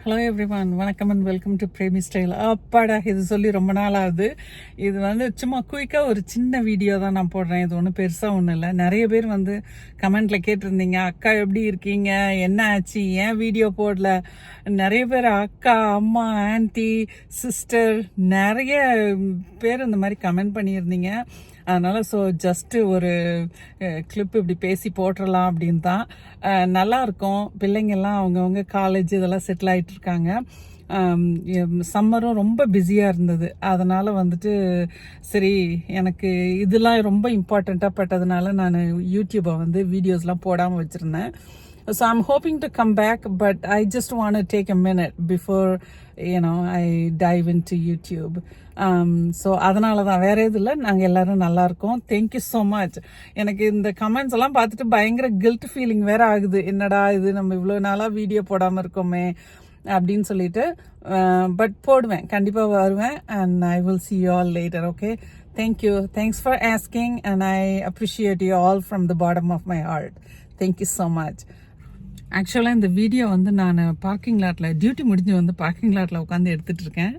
Hello everyone, வணக்கம் and welcome to Premi style. அப்பாடா, இது சொல்லி ரொம்ப நாள் ஆகுது. இது சும்மா குயிக்காக ஒரு சின்ன வீடியோ தான் நான் போடுறேன். இது ஒன்றும் பெருசாக ஒன்றும் இல்லை. நிறைய பேர் கமெண்ட்டில் கேட்டிருந்தீங்க, அக்கா எப்படி இருக்கீங்க, என்ன ஆச்சு, ஏன் வீடியோ போடல. நிறைய பேர் அக்கா, அம்மா, ஆன்ட்டி, சிஸ்டர், நிறைய பேர் இந்த மாதிரி கமெண்ட் பண்ணியிருந்தீங்க. அதனால் ஜஸ்ட்டு ஒரு கிளிப் இப்படி பேசி போட்டுடலாம் அப்படின்னு தான். நல்லாயிருக்கும். பிள்ளைங்கள்லாம் அவங்கவுங்க காலேஜ் இதெல்லாம் செட்டில் ஆகிட்டு இருக்காங்க. சம்மரும் ரொம்ப பிஸியாக இருந்தது. அதனால் சரி, எனக்கு இதெல்லாம் ரொம்ப இம்பார்ட்டண்ட்டாக பட்டதுனால நான் யூடியூப்பை வீடியோஸ்லாம் போடாமல் வச்சுருந்தேன். So I'm hoping to come back, but I just want to take a minute before I dive into YouTube. So அதனால தான், வேற எதுவும் இல்லை. நாங்கள் எல்லாரும் நல்லா இருக்கோம். Thank you so much. எனக்கு இந்த கமெண்ட்ஸ் எல்லாம் பார்த்துட்டு பயங்கர கில்ட் ஃபீலிங் வேற ஆகுது. என்னடா இது, நம்ம இவ்வளோ நாளாக வீடியோ போடாமல் இருக்கோமே அப்படின்னு சொல்லிட்டு. பட் போடுவேன், கண்டிப்பாக வருவேன். And I will see you all later. Okay, thank you, thanks for asking, and I appreciate you all from the bottom of my heart. Thank you so much. ஆக்சுவலாக இந்த வீடியோ நான் பார்க்கிங் லாட்டில் டியூட்டி முடிஞ்சு parking லாட்டில் உட்காந்து எடுத்துகிட்டு இருக்கேன்.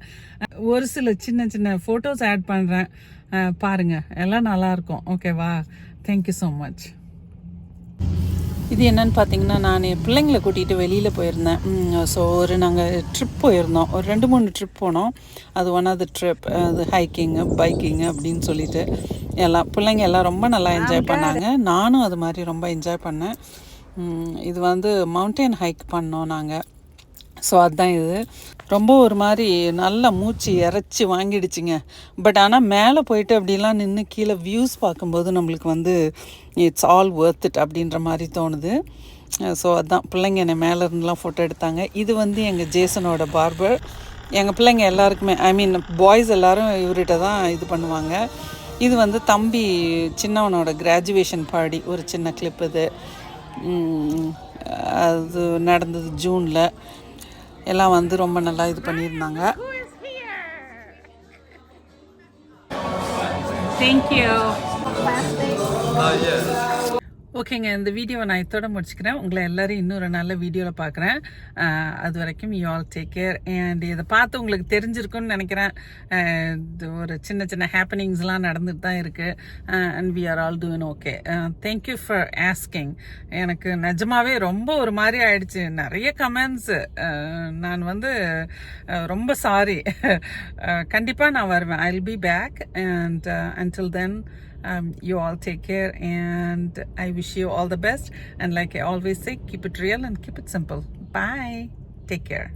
ஒரு சில சின்ன சின்ன ஃபோட்டோஸ் ஆட் பண்ணுறேன், பாருங்கள், எல்லாம் நல்லாயிருக்கும். ஓகேவா? Thank you so much. இது என்னன்னு பார்த்தீங்கன்னா, நான் பிள்ளைங்களை கூட்டிகிட்டு வெளியில் போயிருந்தேன். ஸோ நாங்கள் ட்ரிப் போயிருந்தோம். ஒரு 2-3 ட்ரிப் போனோம். அது ஒன் ஆஃப் த ட்ரிப், அது ஹைக்கிங்கு, பைக்கிங்கு அப்படின்னு சொல்லிட்டு பிள்ளைங்க எல்லாம் ரொம்ப நல்லா என்ஜாய் பண்ணாங்க. நானும் அது மாதிரி ரொம்ப என்ஜாய் பண்ணேன். இது மவுண்டன் ஹைக் பண்ணோம் நாங்கள். ஸோ அதுதான் இது. ரொம்ப ஒரு மாதிரி நல்லா மூச்சு இறைச்சி வாங்கிடுச்சிங்க. பட் ஆனால் மேலே போயிட்டு அப்படிலாம் நின்று கீழே வியூஸ் பார்க்கும்போது நம்மளுக்கு இட்ஸ் ஆல் ஒர்த் இட் அப்படின்ற மாதிரி தோணுது. ஸோ அதுதான், பிள்ளைங்க என்னை மேலே இருந்துலாம் ஃபோட்டோ எடுத்தாங்க. இது எங்கள் ஜேசனோட பார்பர். எங்கள் பிள்ளைங்க எல்லாருக்குமே, ஐ மீன் பாய்ஸ் எல்லோரும் இவர்கிட்ட தான் இது பண்ணுவாங்க. இது தம்பி சின்னவனோட கிராஜுவேஷன் பார்ட்டி ஒரு சின்ன கிளிப். இது அது நடந்தது ஜூனில். எல்லாம் ரொம்ப நல்லா இது பண்ணியிருந்தாங்க. தேங்க்யூ. ஓகேங்க, இந்த வீடியோவை நான் இதோட முடிச்சுக்கிறேன். உங்களை எல்லோரும் இன்னொரு நல்ல வீடியோவில் பார்க்குறேன். அது வரைக்கும் you all take care. And இதை பார்த்து உங்களுக்கு தெரிஞ்சிருக்குன்னு நினைக்கிறேன். ஒரு சின்ன சின்ன ஹேப்பனிங்ஸ்லாம் நடந்துட்டு தான் இருக்குது. And we are all doing okay. Thank you for asking. எனக்கு நிஜமாவே ரொம்ப ஒரு மாதிரி ஆயிடுச்சு. நிறைய கமெண்ட்ஸு. நான் ரொம்ப சாரி. கண்டிப்பாக நான் வருவேன். I will be back. And until then, you all take care, and I wish you all the best. And like I always say, keep it real and keep it simple. Bye. Take care.